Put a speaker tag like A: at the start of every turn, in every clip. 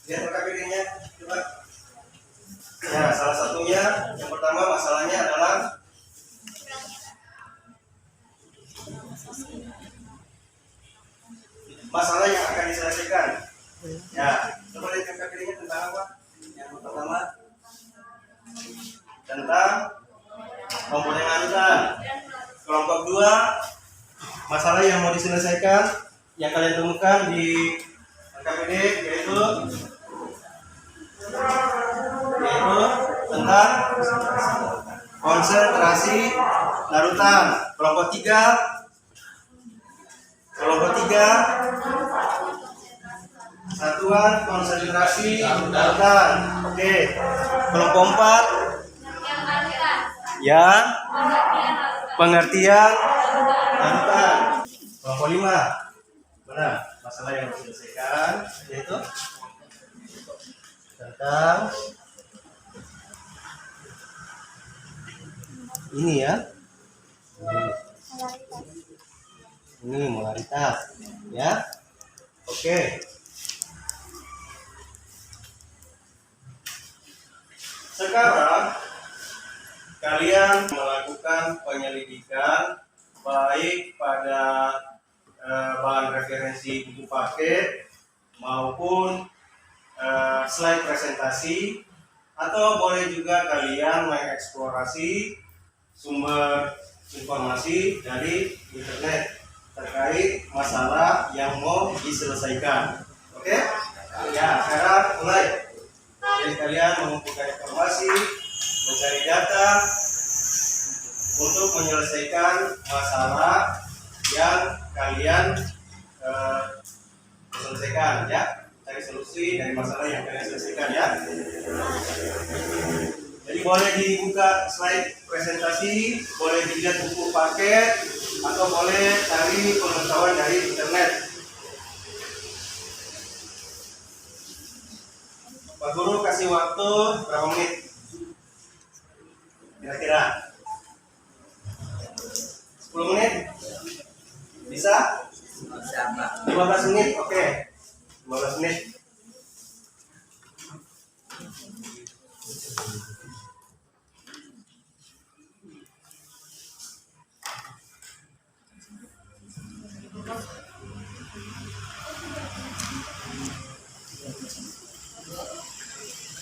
A: Lihat LKPD-nya, coba. Ya, salah satunya yang pertama masalahnya adalah masalah yang akan diselesaikan. Ya, coba lihat LKPD-nya tentang apa? Yang pertama tentang komponen anutan. Kelompok 2, masalah yang mau diselesaikan yang kalian temukan di LKPD yaitu tentang konsentrasi larutan. Kelompok 3 satuan konsentrasi larutan. Oke. Kelompok 4 yang pengertian larutan. Kelompok 5 mana masalah yang harus diselesaikan yaitu tentang ini ya, ini molaritas ya. Oke, sekarang kalian melakukan penyelidikan baik pada bahan referensi buku paket maupun slide presentasi, atau boleh juga kalian mengeksplorasi sumber informasi dari internet terkait masalah yang mau diselesaikan. Oke? Ya, sekarang mulai. Jadi kalian mengumpulkan informasi, mencari data untuk menyelesaikan masalah yang kalian selesaikan ya. Cari solusi dari masalah yang kalian selesaikan ya. Jadi boleh dibuka slide presentasi, boleh dilihat buku paket, atau boleh cari pengetahuan dari internet. Pak Guru kasih waktu berapa menit? Kira-kira 10 menit? Bisa? 15 menit? Oke. 15 menit.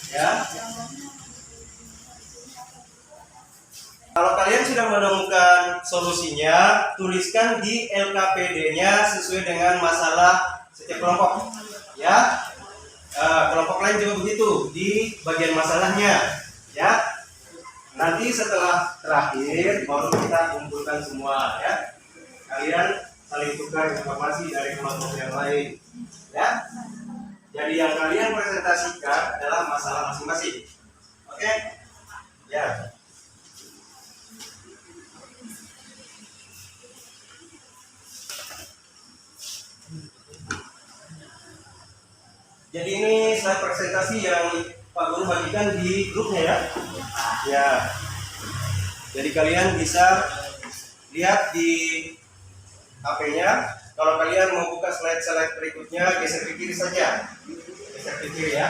A: Ya. Kalau kalian sudah menemukan solusinya, tuliskan di LKPD-nya sesuai dengan masalah setiap kelompok. Ya. Kelompok lain juga begitu di bagian masalahnya. Ya. Nanti setelah terakhir baru kita kumpulkan semua. Ya. Kalian saling tukar informasi dari kelompok yang lain. Ya. Jadi yang kalian presentasikan adalah masalah masing-masing. Oke? Ya. Jadi ini slide presentasi yang Pak Guru bagikan di grupnya ya. Ya. Jadi kalian bisa lihat di HP-nya. Kalau kalian mau buka slide berikutnya, geser ke kiri saja. Geser ke kiri ya.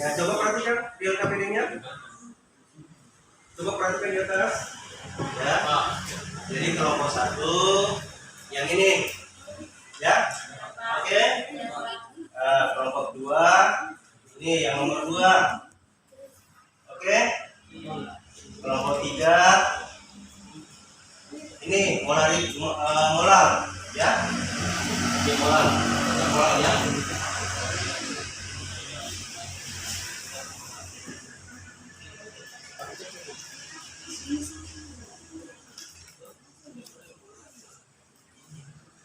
A: Ya, coba perhatikan di LKPD-nya. Coba perhatikan di atas. Ya. Jadi kelompok 1 yang ini. Ya. Oke. Kelompok 2 ini yang nomor 2. Oke. Kelompok 3 ini Ini molar, ya. Ini molar ya.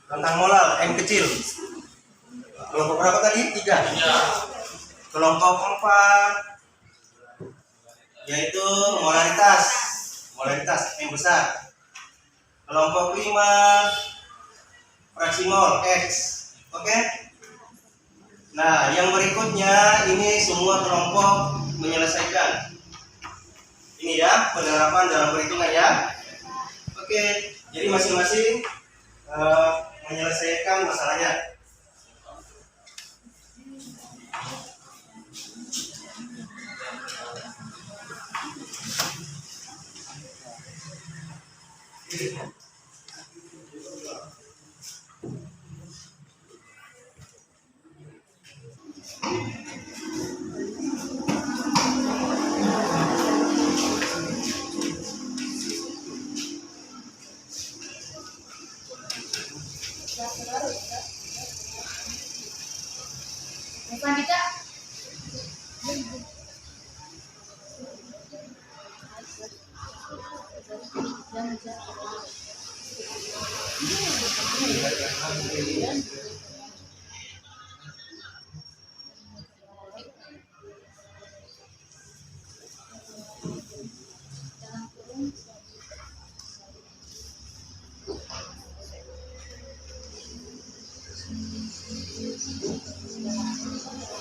A: Tentang molar M kecil. Kelompok berapa tadi? 3. Kelompok 4 yaitu molaritas M besar. Kelompok 5 fraksi mol X. Oke. Nah, yang berikutnya ini semua kelompok menyelesaikan. Ini ya penerapan dalam perhitungan ya. Oke, jadi masing-masing menyelesaikan masalahnya.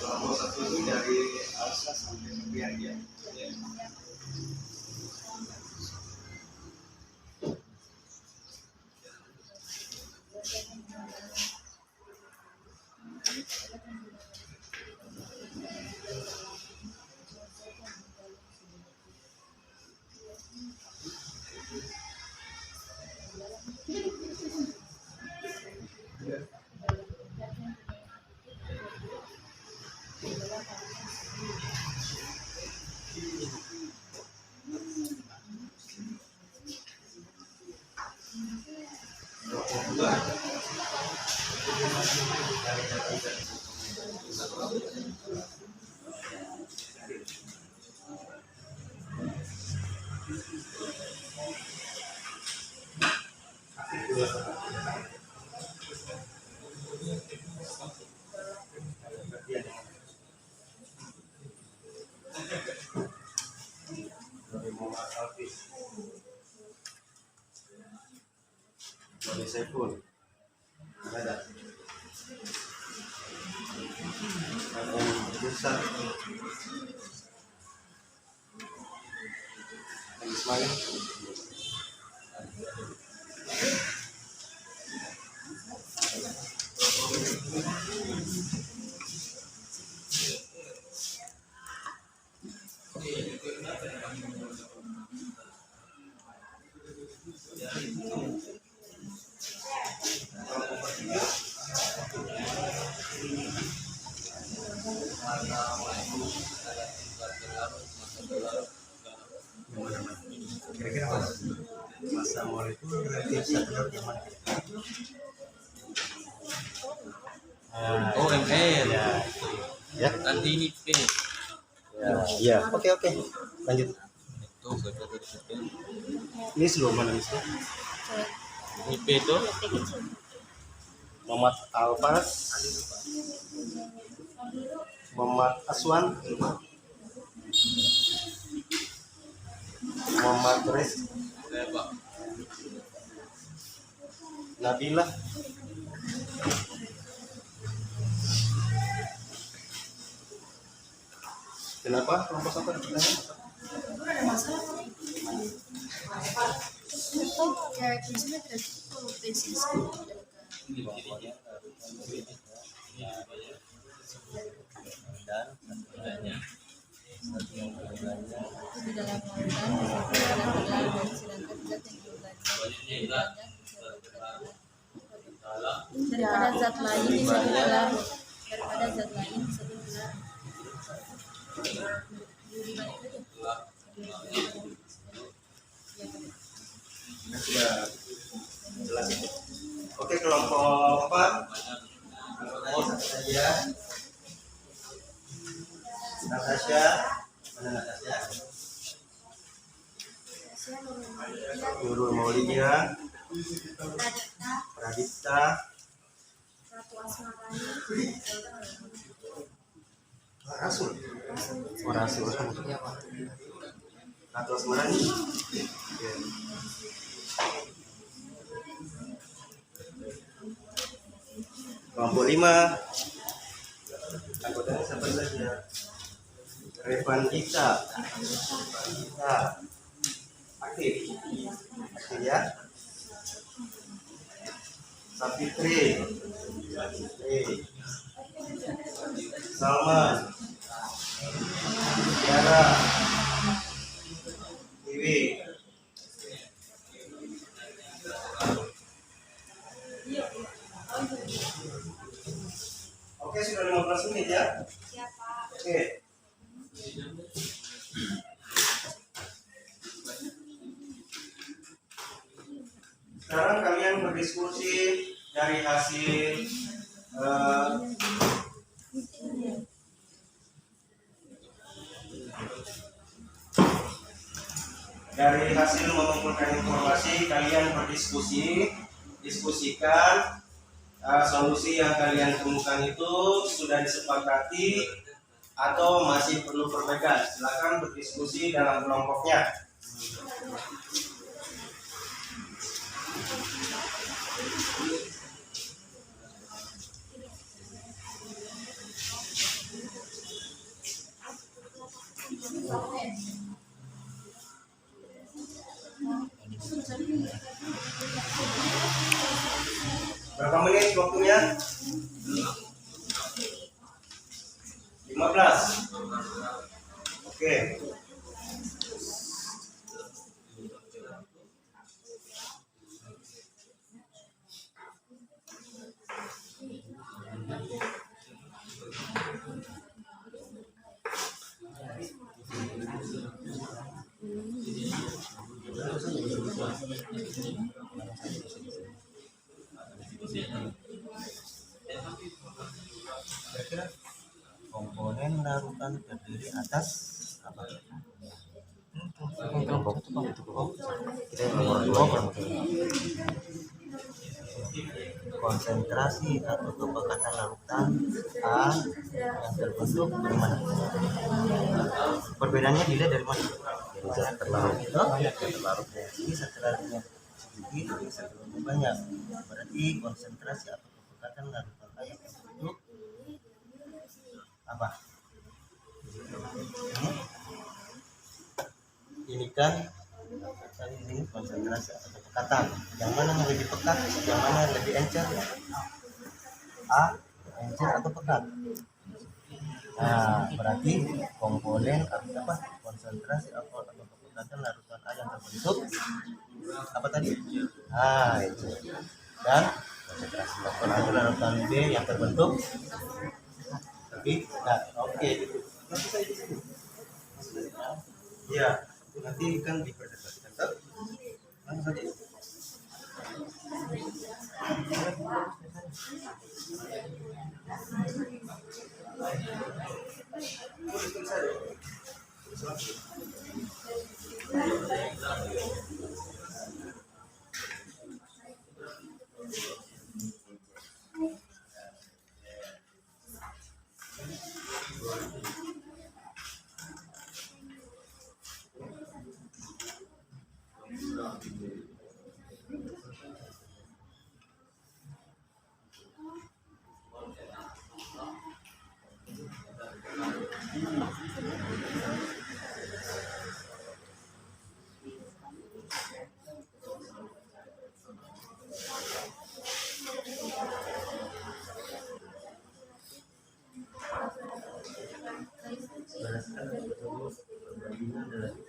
A: Kelompok 1 ini dari Alsa sampai Biar ya. Boleh saya pun ada besar Ismail. Kira-kira apa? Masa mall itu relatif satu yang mana?
B: Oh, ML.
A: Ya. Ya.
B: Nanti ini P.
A: Ya. Iya. Oke. Lanjut.
B: Itu baca dari P.
A: Ini sebelum mana sih?
B: Ini P itu
A: Muhammad Alfas, Muhammad Aswan, Muhammad Res,
B: Pak.
A: Nabila, kenapa kelompok satu ditanya?
C: Ada masalah atau kayak misalnya kalau tesis
B: Ini dirinya.
A: Dan
B: Bedanya.
A: satu yang berbelanja
C: itu di dalam lautan dan berlalu sedangkan zat yang
B: Banyaknya
C: daripada zat lain di satu larut daripada zat lain di satu larut
A: sudah Oke, kelompok 4. Oh, satu saja. Natasha, mana Natasha? Nurul Maulidia, Pradipta, Rasul. Oh, Rasul. Ratu Asmarani. Oke. Kelompok 5. Anggotanya siapa saja? Revandita. Aktif ya. Sapitri, Salman, Tiara, Iwi. Oke, sudah 15 menit ya. Oke. Sekarang kalian berdiskusi dari hasil mengumpulkan informasi. Kalian diskusikan solusi yang kalian temukan itu sudah disepakati atau masih perlu perbaikan. Silakan berdiskusi dalam kelompoknya. Berapa menit waktunya? 15. Oke. Kira-kira komponen larutan terdiri atas apa? Kelompok kita nomor 2 konsentrasi atau kepekatan larutan A yang terbentuk dari mana? Perbedaannya dilihat dari mana? Dari zat terlarut. Ini zat terlarutnya sedikit, ini zat terlarut banyak. Berarti konsentrasi atau kepekatan larutan A yang terbentuk apa? Ini kan tadi ini konsentrasi atau kepekatan. Yang mana yang lebih pekat? Yang mana yang lebih encer? A, encer atau pekat? Nah, berarti komponen atau apa? Konsentrasi atau kepekatan larutan A yang terbentuk apa tadi? Ah, itu. Dan konsentrasi larutan B yang terbentuk nah, oke. Ya, nanti kan dipresentasikan. Langsung saja.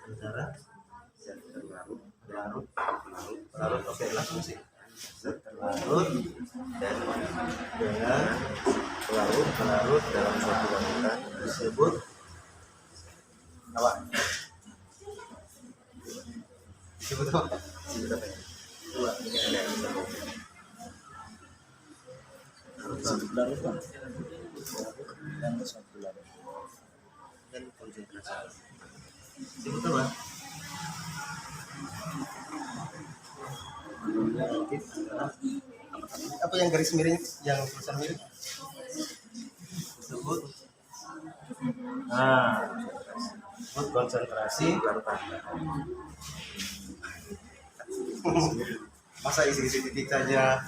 A: Antara zat terlarut, oke, langsung sih. Zat terlarut dan dengan pelarut dalam suatu larutan disebut apa? Disebut apa? Coba, ini ada yang
D: larut kan? Yang satu larut.
A: Dan konsentrasi. Betul Bang? Yang aktif adalah apa yang garis miring, yang tulisan miring disebut disebut konsentrasi larutan. Masa isi-isi titik saja,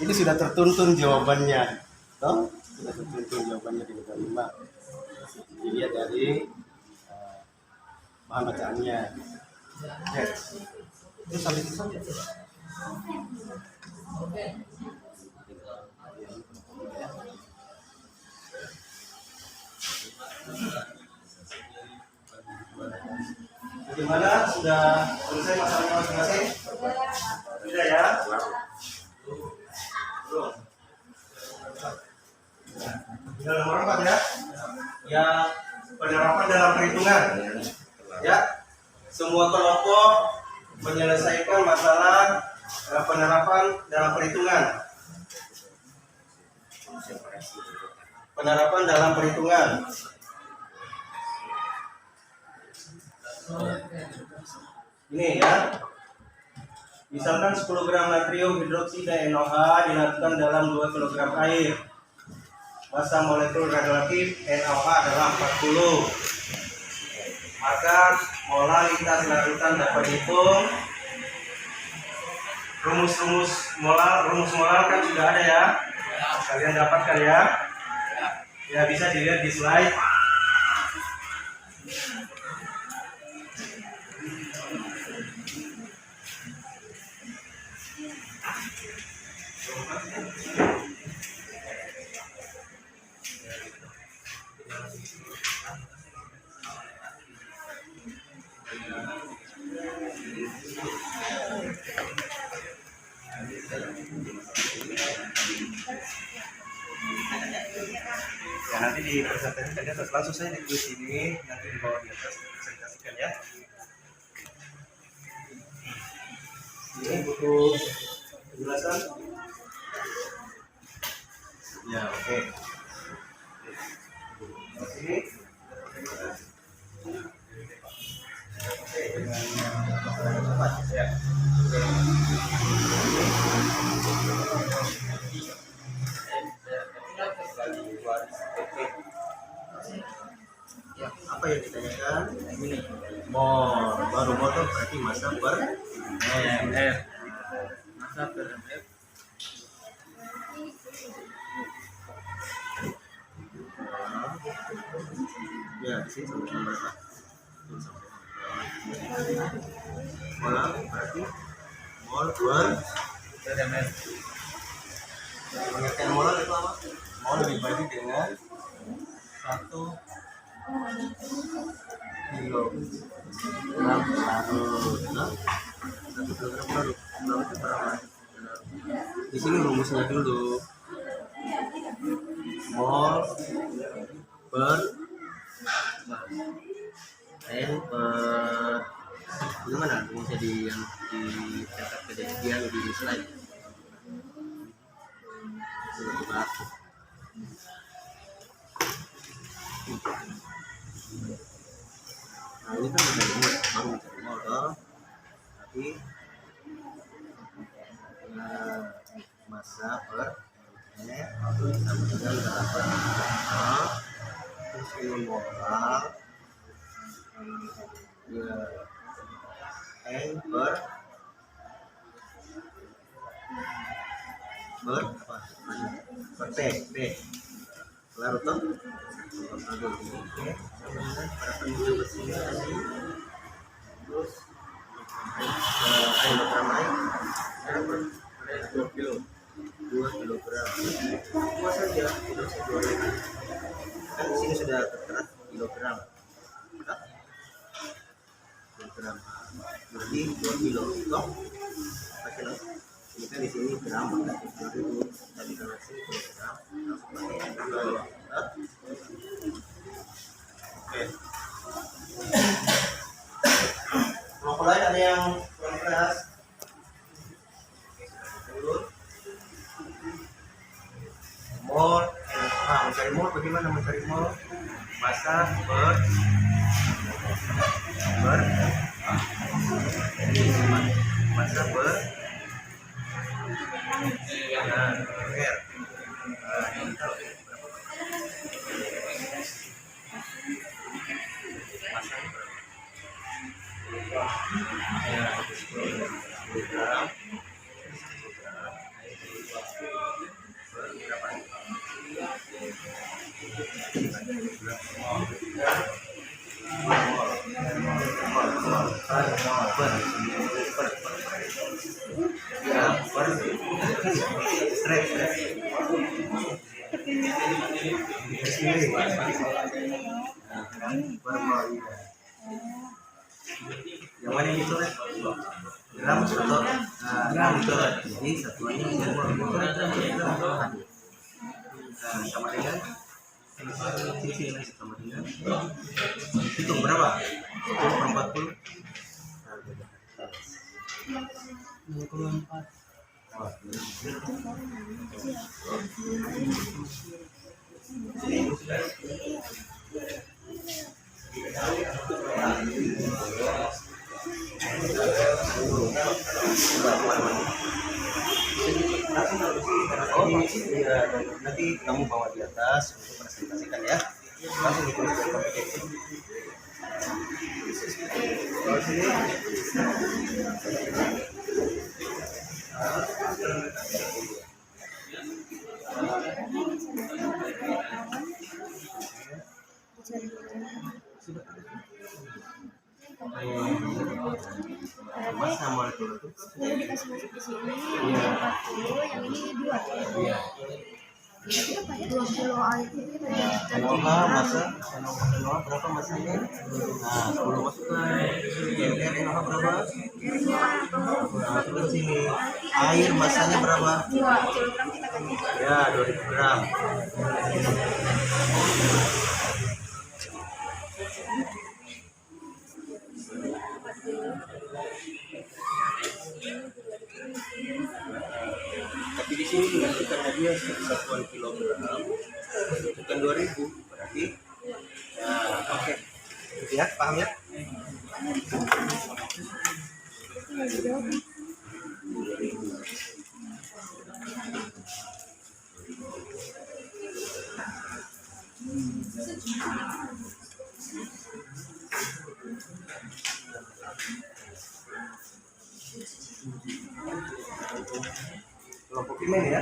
A: ini sudah tertuntun jawabannya, toh? Sudah tertuntun jawabannya di nomor 5. Dilihat dari bahan bacaannya. Oke. Terus sampai itu saja. Bagaimana? Sudah selesai masalahnya masing-masing? Sudah ya? Belum. Tinggal nomor 4 ya. Ya, penerapan dalam perhitungan. Ya, semua kelompok menyelesaikan masalah penerapan dalam perhitungan. Penerapan dalam perhitungan. Ini ya. Misalkan 10 gram natrium hidroksida NaOH dilakukan dalam 2 kg air. Massa molekul radioaktif NaOH adalah 40. Maka molaritas larutan dapat dihitung. Rumus molar kan sudah ada ya. Kalian dapatkan ya. Ya, bisa dilihat di slide. Ya, nanti di presentasikan di atas, langsung saya di sini, nanti di bawah di atas presentasikan ya. Ini butuh penjelasan. Ya, oke. Sini. Oke, dengan cepat ya. Ya, apa yang ditanyakan? Ini mol, baru mol itu berarti massa per mf. Massa per mf. Ya, di sini sampai berapa? Molar berarti mol per mf. Pengertian molar itu apa? Mol dibagi dengan 1 kilogram larut. Nah, 1 kilogram larut. Larut itu berapa? Di sini rumusnya dulu. Mol per N per gimana rumusnya di yang di cetak kejadian di slide. Coba. Nah, ini kan udah rumus baru mencari modal, tapi massa per sama dengan 8 terus ini molar ya N per apa? Per T larut toh. Oke, pada penunjuk bersini tadi terus kilogram naik 2 kilo 2 kilogram 2 saja tidak usah 2 lagi kan di sini sudah tertera kilogram kilogram berarti 2 kilo toh berapa kilo ini kan di sini gram berarti 2000 tadi karena sini kilogram oke. Kelompok lain ada yang kurang keras? Mol mencari mall, bagaimana mencari mall? Masa masa ber nah, R. Ini tahu masanya berapa? Ya, 10 gram. Yang mana yang dicoret? Gram atau gram dicoret. Jadi satuannya sama dengan sisi ini sama dengan hitung berapa? 40 24. Nanti kamu bawa di atas untuk presentasikan ya. Langsung ditulis dari kompetensi. Kalau sini masa mau itu
C: Yang dikasih masuk di sini 40, yang ini 2.
A: iya.
C: Ini apa ya? 20 air ini
A: Enoha masa Enoha berapa masanya? Nah, 10 masukkan. Enoha berapa? Masukkan sini. Air masanya berapa?
C: 2 kilogram kita kasih.
A: Ya, 2000 gram. Tapi di sini nanti karena dia satuan kilogram, bukan 2000 berarti. Ya, oke. Ya, paham ya? Kelompok email ya.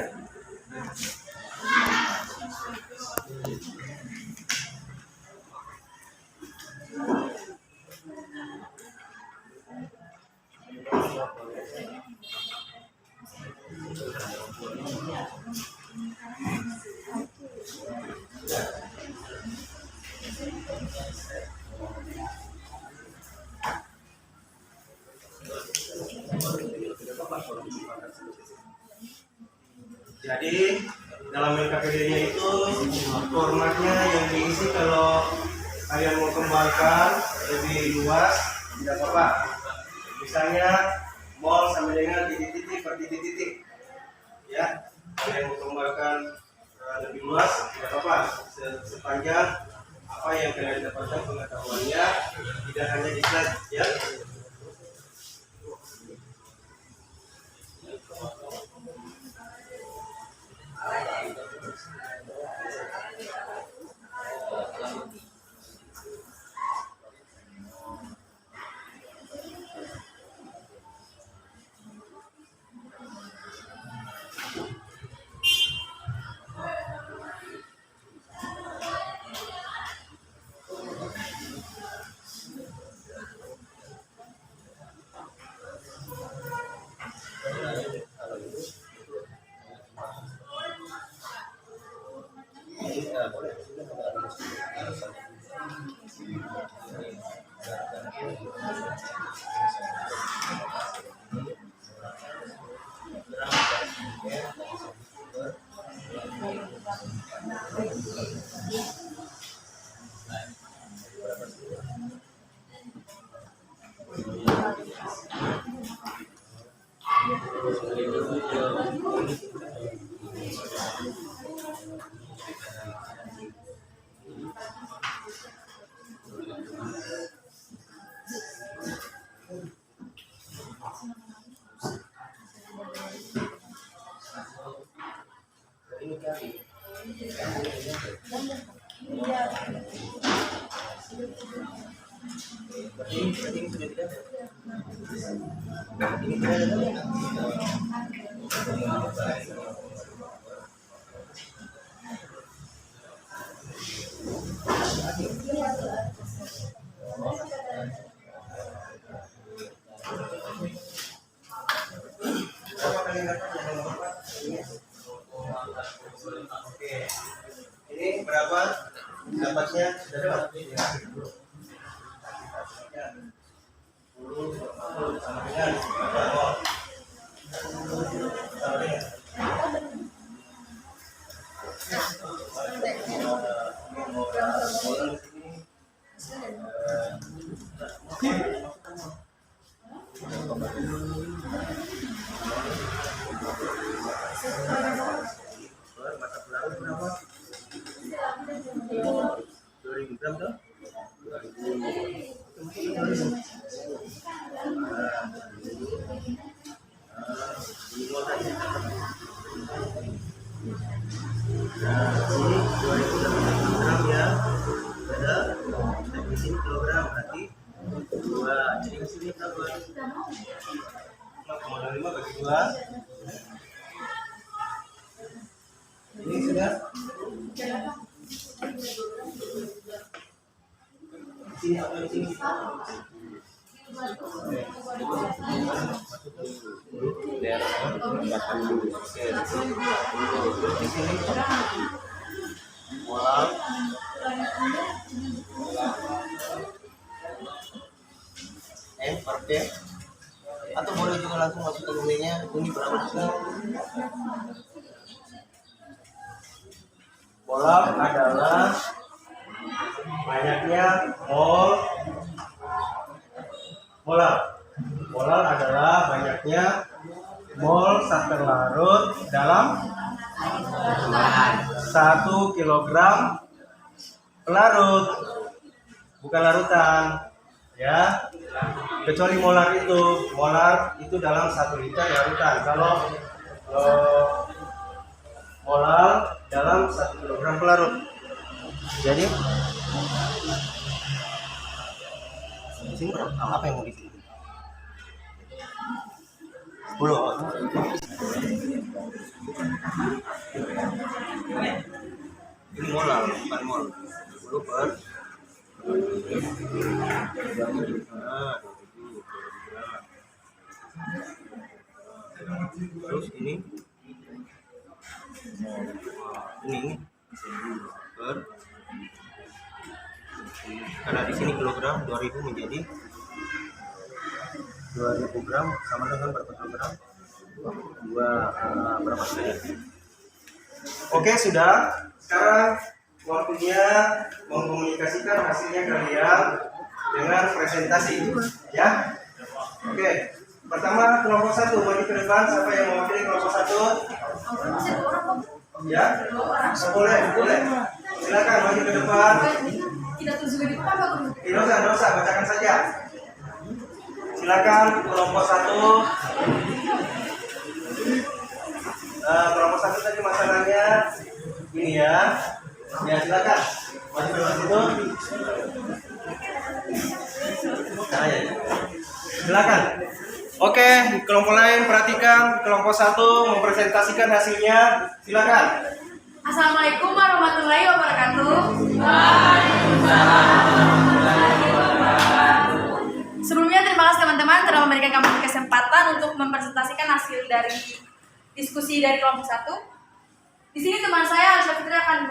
A: Jadi dalam LKPD-nya itu formatnya yang diisi kalau kalian mau kembangkan lebih luas tidak apa-apa. Misalnya mall sama dengan titik-titik per titik-titik, ya. Kalian mau kembangkan lebih luas tidak apa-apa, sepanjang apa yang kalian dapatkan pengetahuannya tidak hanya di slide, ya. Berapa kali dapat yang nomor 4? Oke. Ini berapa dapatnya? Sudah dapat? Ya. Ya. 10 sama dengan berapa mol? Sama dengan mata pelarut berapa? 2000 gram tuh? 2000. Nah, sini 2000 gram ya. Ada di sini kilogram berarti 2. Jadi di sini berapa? 5,5 bagi 2. Ini sudah. Di sini apa di sini? Di sini molar M per P, atau boleh juga langsung masuk ke rumahnya. Ini berapa juga? Molar adalah banyaknya mol. Molar adalah banyaknya mol zat terlarut dalam 1 kilogram pelarut, bukan larutan ya, kecuali molar itu dalam 1 liter larutan. Kalau molar dalam 1 kilogram pelarut. Jadi di sini apa yang mau di sini? 10. Ini molar, bukan mol. 10 per. Terus ini per, karena di sini kilogram 2000 menjadi 2000 gram sama dengan berapa kilogram? 2 berapa saja? Oke, sudah. Sekarang waktunya mengkomunikasikan hasilnya kalian dengan presentasi ya. Oke, pertama kelompok 1 maju ke depan. Siapa yang mewakili kelompok 1? Ya, boleh. Silakan maju ke depan. Tidak usah, bacakan saja. Silakan kelompok 1. Kelompok 1 tadi masalahnya ini ya. Ya, silakan maju ke situ. Nah, ya. Silakan. Oke, kelompok lain perhatikan. Kelompok 1 mempresentasikan hasilnya. Silakan.
C: Assalamualaikum warahmatullahi wabarakatuh. Sebelumnya terima kasih teman-teman telah memberikan kami kesempatan untuk mempresentasikan hasil dari diskusi dari kelompok 1. Di sini teman saya Alisa Fitri akan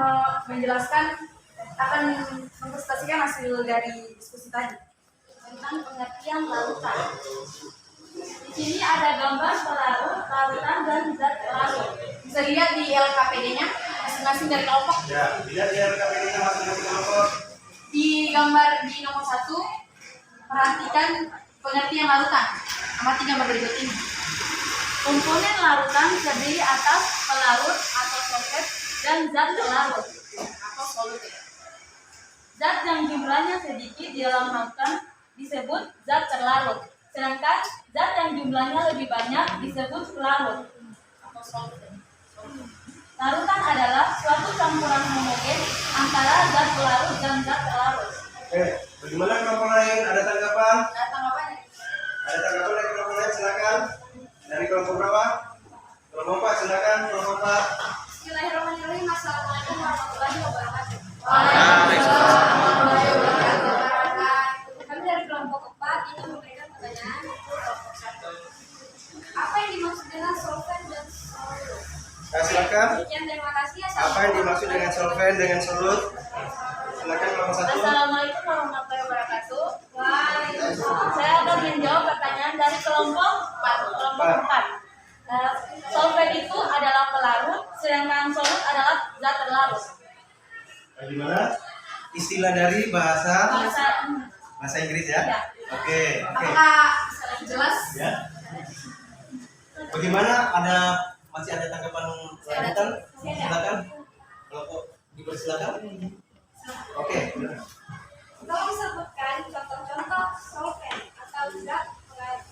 C: mempresentasikan hasil dari diskusi tadi tentang pengertian larutan. Di sini ada gambar pelarut, larutan, dan zat pelarut. Bisa lihat di LKPD-nya masing-masing dari kelompok.
A: Ya, lihat di LKPD-nya masing-masing kelompok.
C: Di gambar di nomor 1, perhatikan pengertian larutan. Amati gambar berikut ini. Komponen larutan terdiri atas pelarut atau solvent dan zat pelarut atau solutif. Zat yang jumlahnya sedikit di dalam larutan disebut zat terlarut, sedangkan zat yang jumlahnya lebih banyak disebut pelarut atau solutif. Larutan adalah suatu campuran homogen antara zat pelarut dan zat terlarut.
A: Bagaimana kelompok lain? Ada tanggapan?
C: Nah, tanggapannya?
A: Ada tanggapan dari kelompok lain? Silakan. Dari kelompok berapa? Kelompok 4, silakan. Kelompok 4.
C: Bismillahirrahmanirrahim. Assalamualaikum warahmatullahi wabarakatuh.
B: Waalaikumsalam
C: warahmatullahi wabarakatuh. Kami dari kelompok 4 ingin memberikan pertanyaan untuk kelompok 1. Apa yang dimaksud dengan solvent dan solut?
A: Silakan.
C: Sekian, terima kasih.
A: Apa yang dimaksud dengan solvent dengan solut? Silakan kelompok 1.
C: Assalamualaikum warahmatullahi wabarakatuh. Waalaikumsalam. Saya akan menjawab pertanyaan dari kelompok 4. Solvent itu adalah pelarut, sedangkan solut adalah zat terlarut.
A: Bagaimana? Istilah dari bahasa Inggris ya?
C: Ya.
A: Oke.
C: Apakah jelas?
A: Ya. Bagaimana? Masih ada tanggapan lanjutan? Silakan. Kelompok dipersilakan. Oke.
C: Tolong sebutkan contoh-contoh solvent atau zat pelarut.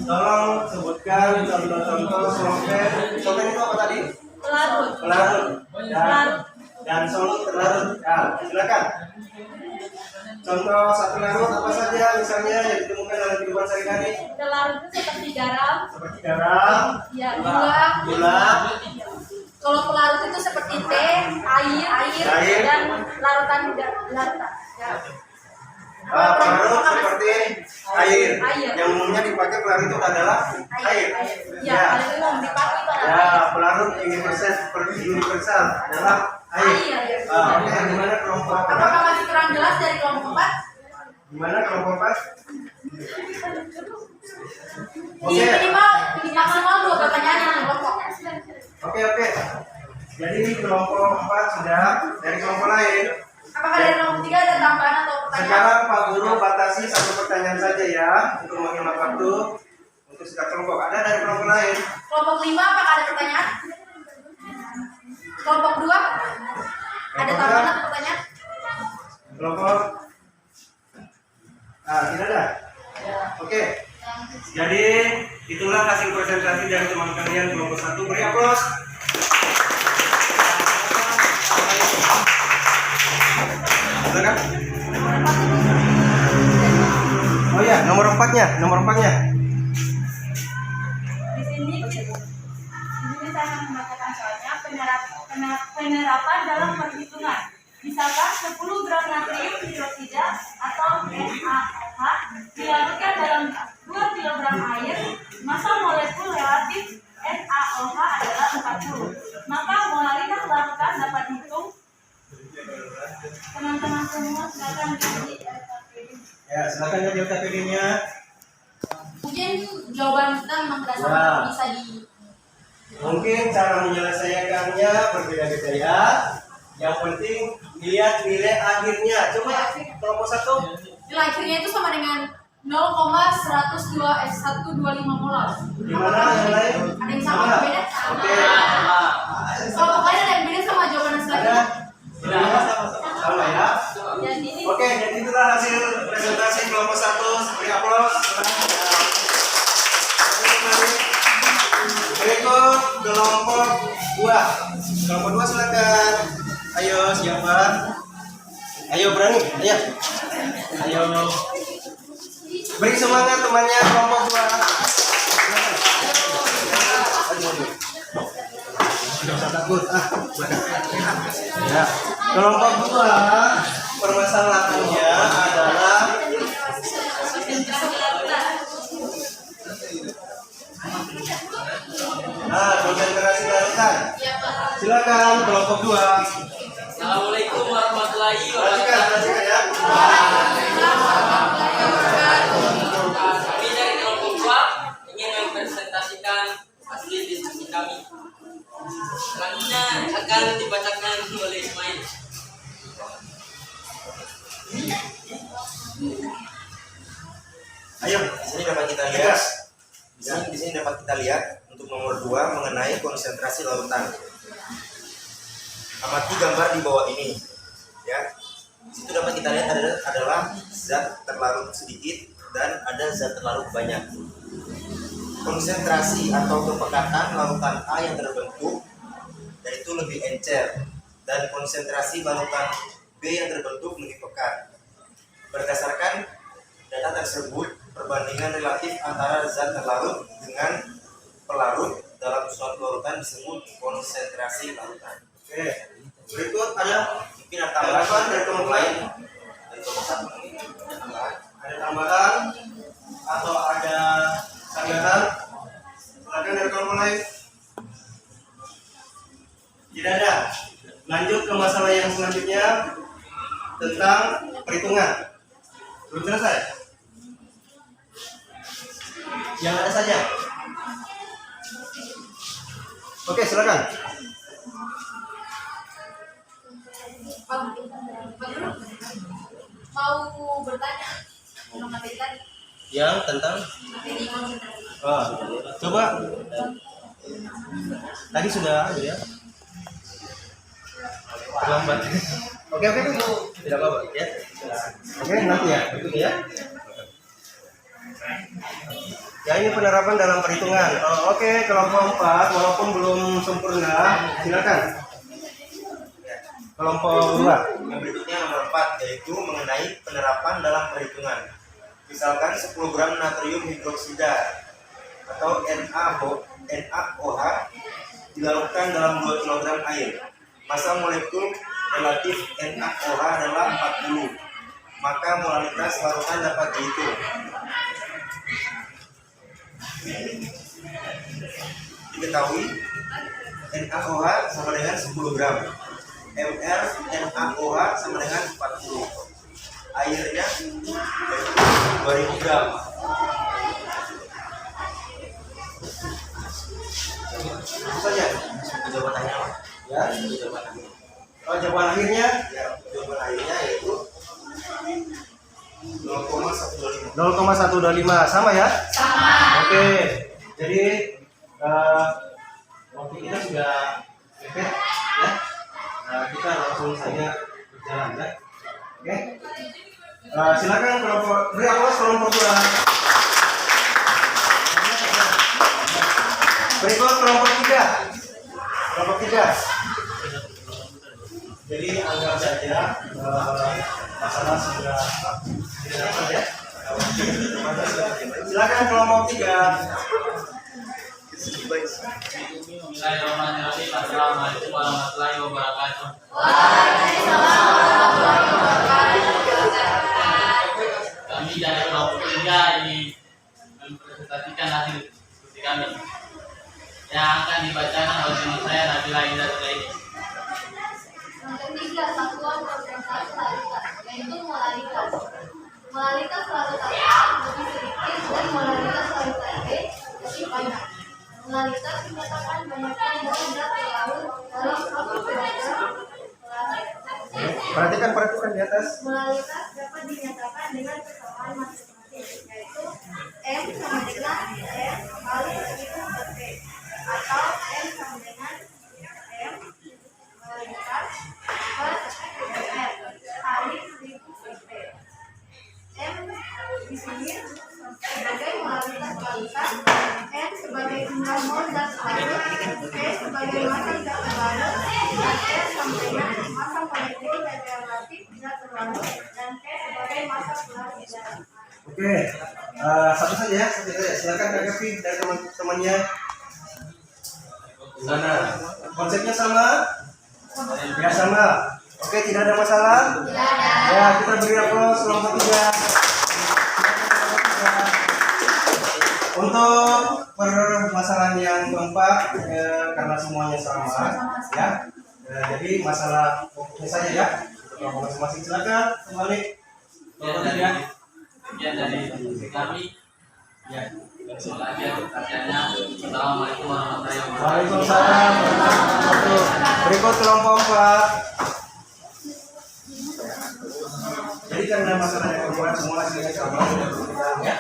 A: Tolong sebutkan contoh-contoh solvent. Solvent itu apa tadi?
C: Pelarut.
A: Pelarut. Dan solut terlarut. Ya, silakan. Contoh satu larut apa saja misalnya yang ditemukan dalam kehidupan sehari-hari?
C: Pelarut itu seperti garam,
A: Seperti garam,
C: ya, gula. Kalau pelarut itu seperti teh, air. Dan larutan. Ya.
A: Pelarut seperti air.
C: Air.
A: Yang umumnya dipakai pelarut itu adalah air.
C: Ya, paling umum dipakai pada
A: Ya, pelarut universal adalah air. Oke, gimana kelompok
C: Apakah
A: 4?
C: masih kurang jelas dari kelompok 4?
A: Gimana kelompok 4?
C: Di minimal maksimal 2 pertanyaan yang kelompok.
A: Oke. Jadi kelompok 4 sudah. Dari kelompok lain.
C: Apakah dari kelompok 3 ada tambahan atau pertanyaan?
A: Sekarang Pak Guru batasi 1 pertanyaan saja ya untuk menghemat waktu untuk setiap kelompok. Ada dari kelompok lain?
C: Kelompok 5 apakah ada pertanyaan? Kelompok 2 ada tambahan atau pertanyaan?
A: Kelompok tidak ada. Oke. Jadi itulah hasil presentasi dari teman kalian kelompok 1. Beri aplaus. Silakan. Oh ya, nomor 4-nya.
C: Di sini saya akan membacakan soalnya penerapan dalam perhitungan. Misalkan 10 gram natrium hidroksida atau NaOH dilarutkan dalam 2 kg air, massa molekul relatif NaOH adalah 40. Maka molaritas larutan dapat dihitung. Teman-teman semua silakan di
A: Ya, silakan ya LKPD-nya.
C: Mungkin jawaban kita memang berdasarkan bisa di.
A: Mungkin cara menyelesaikannya berbeda-beda ya. Yang penting lihat nilai akhirnya. Coba kelompok 1.
C: Nilai akhirnya itu sama dengan 0,125 molar.
A: Gimana yang lain?
C: Ada yang sama atau beda?
A: Oke.
C: Kelompok lain ada yang beda sama jawaban
A: Ada?
C: selanjutnya.
A: Sama ya.
C: Dan ini
A: Oke, jadi itulah hasil presentasi kelompok 1. Beri aplaus. Berikut kelompok 2. Kelompok 2 silakan. Ayo siapa? Ayo berani. Ayo. Beri semangat temannya kelompok 2. Tidak usah takut. Ya. Kelompok 2 permasalahannya adalah konsentrasi larutan. Silakan kelompok 2.
B: Assalamualaikum warahmatullahi
A: Perhatikan
B: wabarakatuh.
A: ya.
B: Kami dari kelompok 2 ingin mempresentasikan hasil diskusi kami. Selanjutnya akan dibacakan oleh Ismail.
E: Ayo, di sini dapat kita lihat. Di sini dapat kita lihat untuk nomor 2 mengenai konsentrasi larutan. Amati gambar di bawah ini, ya. Di situ dapat kita lihat adalah zat terlarut sedikit dan ada zat terlarut banyak. Konsentrasi atau kepekatan larutan A yang terbentuk lebih encer dan konsentrasi balutan B yang terbentuk lebih pekat. Berdasarkan data tersebut, perbandingan relatif antara zat terlarut dengan pelarut dalam suatu larutan disebut konsentrasi larutan.
A: Oke. Berikut ada
E: Mungkin ada tambahan
A: dari kelompok lain.
E: dari kelompok satu ini ada tambahan.
A: Ada tambahan atau ada tambahan? Silakan dari kelompok lain. Tidak ada. Lanjut ke masalah yang selanjutnya tentang perhitungan. Belum selesai. Yang ada saja. Oke, silakan.
C: Mau bertanya tentang materi tadi.
A: Yang tentang
C: Materi konsentrasi.
A: coba tadi sudah ya. Terlambat. Oke, tidak apa-apa ya. Oke, nanti ya, berikutnya ya. Ya, ini penerapan dalam perhitungan. Oke, kelompok 4 walaupun belum sempurna, silakan. Kelompok 2.
E: Yang berikutnya nomor 4 yaitu mengenai penerapan dalam perhitungan. Misalkan 10 gram natrium hidroksida atau NaOH dilarutkan dalam 2 kg air. Massa molekul relatif NaOH adalah 40. Maka molaritas larutan dapat dihitung. Diketahui NaOH sama dengan 10 gram. MR NaOH sama dengan 40. Airnya 2000 gram.
A: Itu saja.
E: Jawabannya apa?
A: Ya.
E: Jawabannya.
A: Jawaban akhirnya
E: Ya, jawaban airnya yaitu 0,125.
A: 0,125 sama ya?
C: Sama.
A: Oke. Jadi waktu kita sudah mepet ya. Kita langsung saja berjalan ya. Oke. Silakan kelompok beri aplaus kelompok 2. Berikut kelompok 3. Kelompok 3. Jadi anggap saja masalah sudah tidak dapat ya. Silakan kelompok 3.
B: Bismillahirrahmanirrahim. Assalamualaikum warahmatullahi wabarakatuh. Kami dari kelompok 3 ini mempresentasikan hasil diskusi kami yang akan dibacakan oleh teman saya Nabila Indah Sulaini.
C: Yang ketiga, satuan konsentrasi larutan, yaitu molaritas. Molaritas larutan A lebih sedikit dan molaritas larutan B lebih banyak. Molaritas menyatakan banyaknya mol zat terlarut dalam 1 kilogram.
A: Perhatikan di atas.
C: Molaritas dapat dinyatakan dengan kesamaan matematis, yaitu M sama dengan M kali 1000 P atau M sama dengan M molaritas per ml kali 1000 P. M di sini sebagai molaritas larutan, N sebagai jumlah mol zat larut, P sebagai massa zat terlarut, dan R sama dengan massa molekul relatif zat terlarut, dan P sebagai massa pelarut zat.
A: Oke. Satu saja ya, silakan Kak Gavi dan teman-temannya. Gimana? Konsepnya sama? Ya sama. Oke, tidak ada masalah?
C: Tidak ada.
A: Ya, kita beri aplaus kelompok 3. Untuk permasalahan yang keempat, karena semuanya sama, ya. Jadi masalah pokoknya saja ya. Untuk kelompok masing-masing silakan kembali.
B: Sekian dari diskusi kami. Ya, langsung aja pertanyaannya. Assalamualaikum warahmatullahi wabarakatuh.
A: Waalaikumsalam warahmatullahi wabarakatuh. Berikut kelompok 4. Jadi karena masalah yang keempat semua hasilnya sama ya.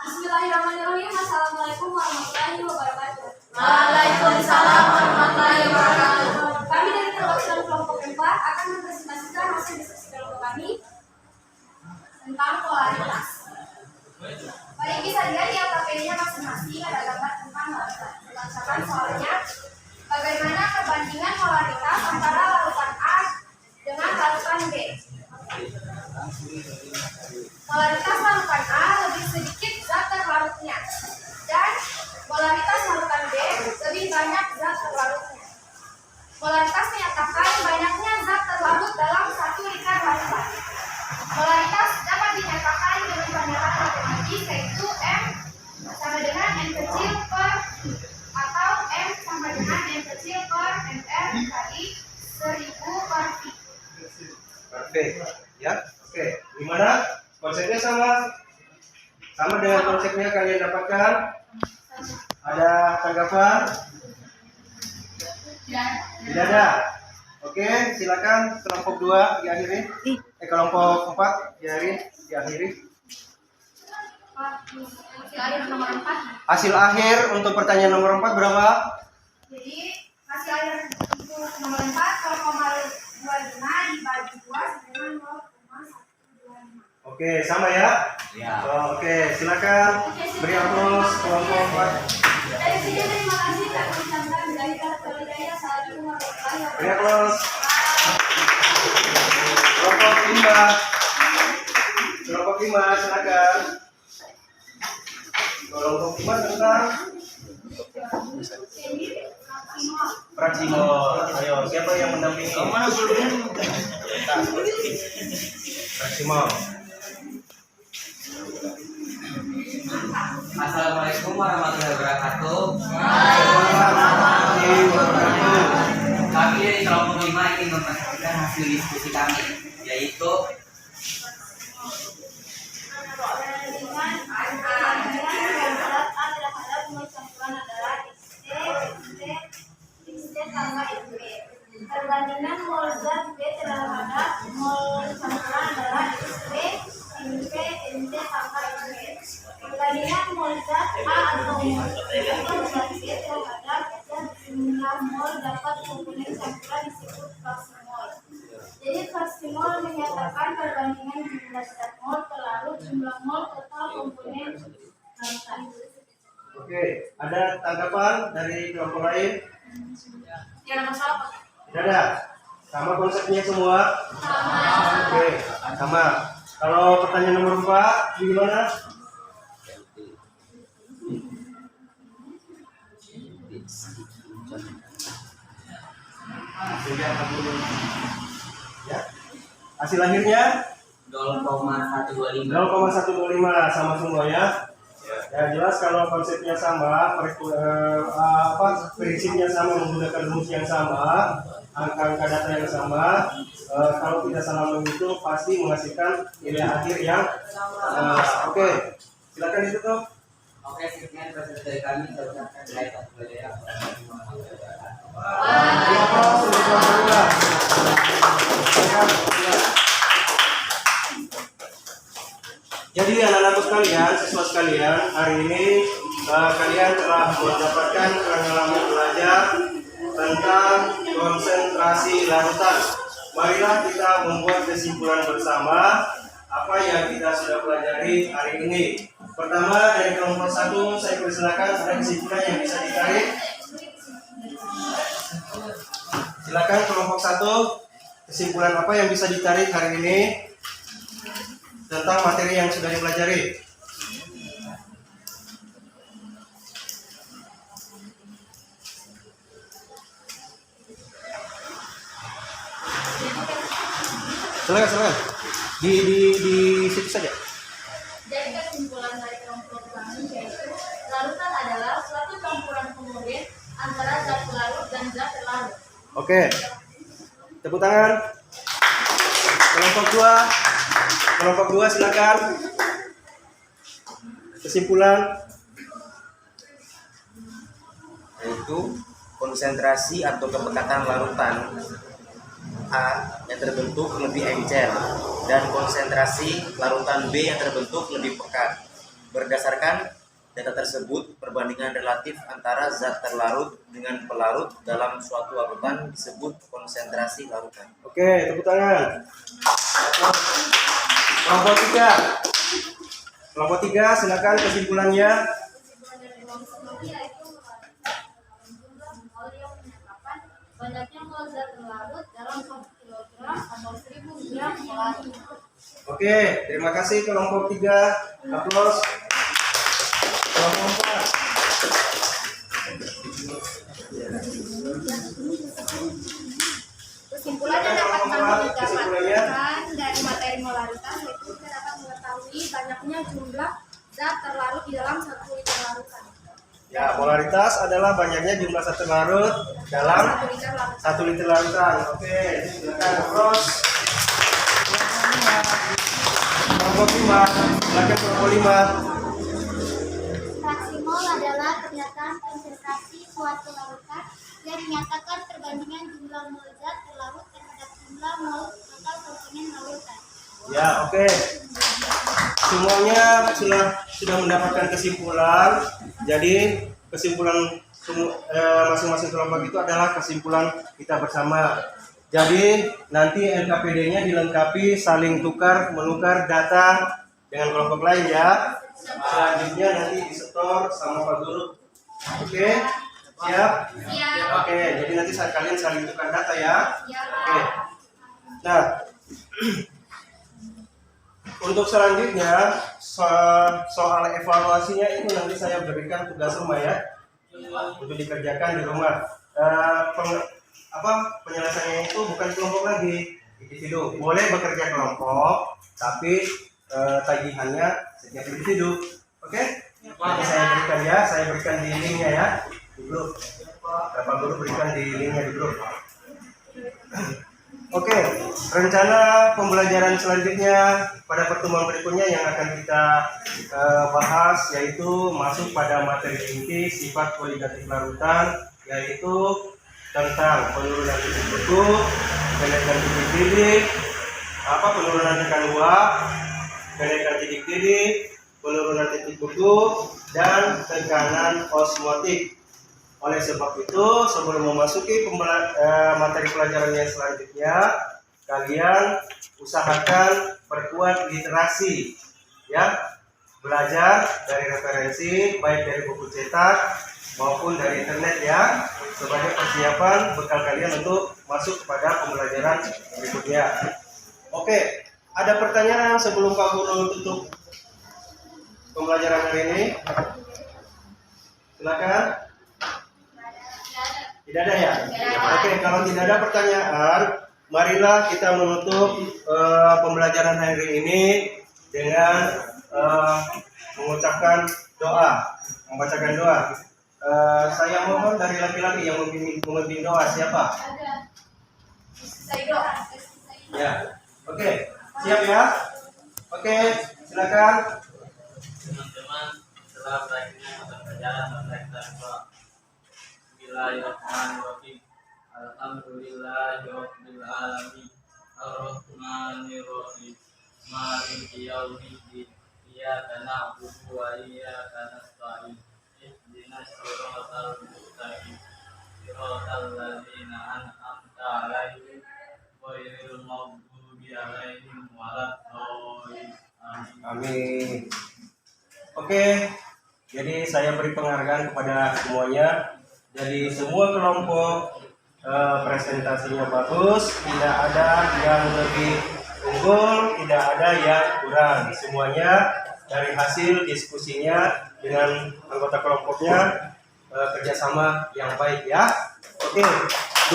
C: Bismillahirrahmanirrahim. Assalamualaikum warahmatullahi wabarakatuh. Waalaikumsalam warahmatullahi wabarakatuh. Kami dari perwakilan kelompok 4 akan mempresentasikan hasil diskusi kelompok kami tentang polaritas. Baik, bisa dilihat di LKPD-nya masing-masing ada gambar tentang larutan. Bacakan soalnya, bagaimana perbandingan polaritas antara larutan A dengan larutan B? Polaritas larutan A lebih sedikit zat terlarutnya, dan polaritas larutan B lebih banyak zat terlarutnya. Polaritas menyatakan banyaknya zat terlarut dalam 1 liter larutan. Polaritas dapat dinyatakan dengan pernyataan matematis, yaitu M sama dengan N kecil per atau M sama dengan N kecil per MR kali 1000 per V.
A: Perfect. Ya, oke. Gimana? Konsepnya sama dengan konsepnya kalian dapatkan. Ada tanggapan? Tidak ada. Oke, silakan kelompok 2 diakhiri. Kelompok 4 diakhiri.
C: Hasil akhir nomor 4.
A: Hasil akhir untuk pertanyaan nomor 4 berapa?
C: Jadi hasil akhir untuk nomor 4 0,25 dibagi 2 dengan 0,125.
A: Oke, sama ya?
B: Ya.
A: Oke, silakan beri aplaus kelompok 4.
C: Dari sini terima kasih kami ucapkan dari Katolik Hidayah. Assalamualaikum warahmatullahi
A: Beri
C: wabarakatuh.
A: aplaus. Kelompok 5. Kelompok 5 silakan. Kelompok 5 tentang Praximol. Ayo, siapa yang mendampingi? Praximol.
F: Assalamualaikum warahmatullahi wabarakatuh. Kami dari kelompok 5 ingin mempresentasikan hasil diskusi kami, yaitu
C: perbandingan mol zat B terhadap mol campuran adalah XB, NP, NC tambah XB. Perbandingan mol zat A atau mol zat B terhadap zat jumlah mol dapat komponen campuran disebut fraksimol. Jadi fraksimol menyatakan perbandingan jumlah zat mol pelarut jumlah mol total komponen larutan.
A: Oke, ada tanggapan dari kelompok lain?
C: Tidak ada masalah, Pak.
A: Tidak ada. Sama konsepnya semua?
C: Sama.
A: Oke, sama. Kalau pertanyaan nomor 4 gimana? Ya. Hasil akhirnya
F: 0,125.
A: 0,125 sama semua ya. Ya jelas kalau konsepnya sama, prinsipnya sama, menggunakan rumus yang sama, angka-angka data yang sama, kalau tidak salah menghitung pasti menghasilkan nilai akhir yang oke. Silakan ditutup.
F: Oke, sekian presentasi dari kami. Saya ucapkan dari Katolik Hidayah.
A: Jadi anak-anak sekalian, siswa sekalian, hari ini kalian telah mendapatkan pengalaman belajar tentang konsentrasi larutan. Marilah kita membuat kesimpulan bersama apa yang kita sudah pelajari hari ini. Pertama dari kelompok 1, saya persilakan ada kesimpulan yang bisa ditarik. Silakan kelompok 1, kesimpulan apa yang bisa ditarik hari ini tentang materi yang sudah dipelajari. Silakan. Di situ saja.
C: Jadi kesimpulan dari kelompok kami yaitu larutan adalah suatu campuran homogen antara zat pelarut dan zat terlarut.
A: Oke. Tepuk tangan. Kelompok 2 silakan. Kesimpulan.
E: Yaitu konsentrasi atau kepekatan larutan A yang terbentuk lebih encer dan konsentrasi larutan B yang terbentuk lebih pekat. Berdasarkan data tersebut, perbandingan relatif antara zat terlarut dengan pelarut dalam suatu larutan disebut konsentrasi larutan.
A: Oke, tepuk tangan. Kelompok 3. Kelompok 3, silakan kesimpulannya.
C: Kesimpulan dari kelompok ini yaitu jumlah mol yang menyatakan banyaknya mol zat terlarut dalam 1 kilogram atau 1000 gram mol.
A: Oke, terima kasih kelompok 3. Aplaus. Kelompok 4.
G: Kesimpulan yang dapat kami
A: Kesimpulannya.
G: dapatkan dari materi molaritas yaitu kita dapat mengetahui banyaknya jumlah zat terlarut di dalam 1 liter larutan.
A: Ya, molaritas adalah banyaknya jumlah zat terlarut dalam
G: 1 liter larutan.
A: 1 liter larutan. Oke, silakan terus. Kelompok 5, silakan kelompok 5.
H: Fraksi mol adalah pernyataan konsentrasi suatu larutan yang menyatakan perbandingan jumlah mol zat terlarut terhadap jumlah mol total komponen larutan.
A: Ya, oke. Semuanya sudah mendapatkan kesimpulan. Jadi kesimpulan masing-masing kelompok itu adalah kesimpulan kita bersama. Jadi nanti LKPD-nya dilengkapi saling menukar data dengan kelompok lain ya. Selanjutnya nanti disetor sama Pak Guru. Oke? Siap? Oke, jadi nanti kalian saling tukar data ya. Oke. Nah, untuk selanjutnya soal evaluasinya itu nanti saya berikan tugas rumah ya untuk dikerjakan di rumah. Penyelesaiannya itu bukan kelompok lagi, individu. Boleh bekerja kelompok, tapi tagihannya setiap individu. Oke? Nanti saya berikan di linknya ya di grup. Bapak Guru berikan di linknya di grup. Oke, rencana pembelajaran selanjutnya pada pertemuan berikutnya yang akan kita bahas yaitu masuk pada materi inti sifat kualitatif larutan, yaitu tentang penurunan titik beku, kenaikan titik didih, penurunan tekan uap, kenaikan titik didih, penurunan titik beku, dan tekanan osmotik. Oleh sebab itu, sebelum memasuki materi pelajaran yang selanjutnya, kalian usahakan perkuat literasi, ya, belajar dari referensi, baik dari buku cetak maupun dari internet ya, sebagai persiapan bekal kalian untuk masuk kepada pembelajaran berikutnya. Oke, ada pertanyaan sebelum Pak Guru tutup pembelajaran hari ini? Silakan. Tidak ada ya? Oke, kalau tidak ada pertanyaan, marilah kita menutup pembelajaran hari ini dengan mengucapkan doa, membacakan doa. Saya mohon dari laki-laki yang memimpin doa, siapa? Ya, oke, siap ya? Oke, silakan.
B: Teman-teman, setelah berakhirnya mata pelajaran, mari kita berdoa. Bismillahirrahmanirrahim. Alhamdulillahirabbil alamin. Arrahmanirrahim. Maliki yaumiddin. Iyyaka na'budu wa iyyaka nasta'in. Ihdinas siratal mustaqim. Siratal ladzina an'amta 'alaihim ghairil maghdubi 'alaihim waladdallin.
A: Amin. Oke, jadi saya beri penghargaan kepada semuanya. Jadi semua kelompok presentasinya bagus, tidak ada yang lebih unggul, tidak ada yang kurang. Semuanya dari hasil diskusinya dengan anggota kelompoknya kerjasama yang baik ya. Oke, 12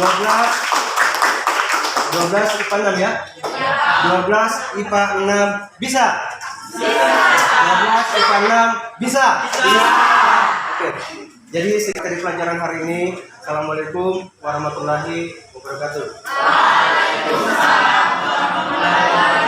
A: IPA 6 ya. 12 IPA 6 bisa. 12 IPA 6 bisa. Oke. Jadi sekitar pelajaran hari ini. Assalamualaikum warahmatullahi wabarakatuh.
C: Waalaikumsalam warahmatullahi wabarakatuh.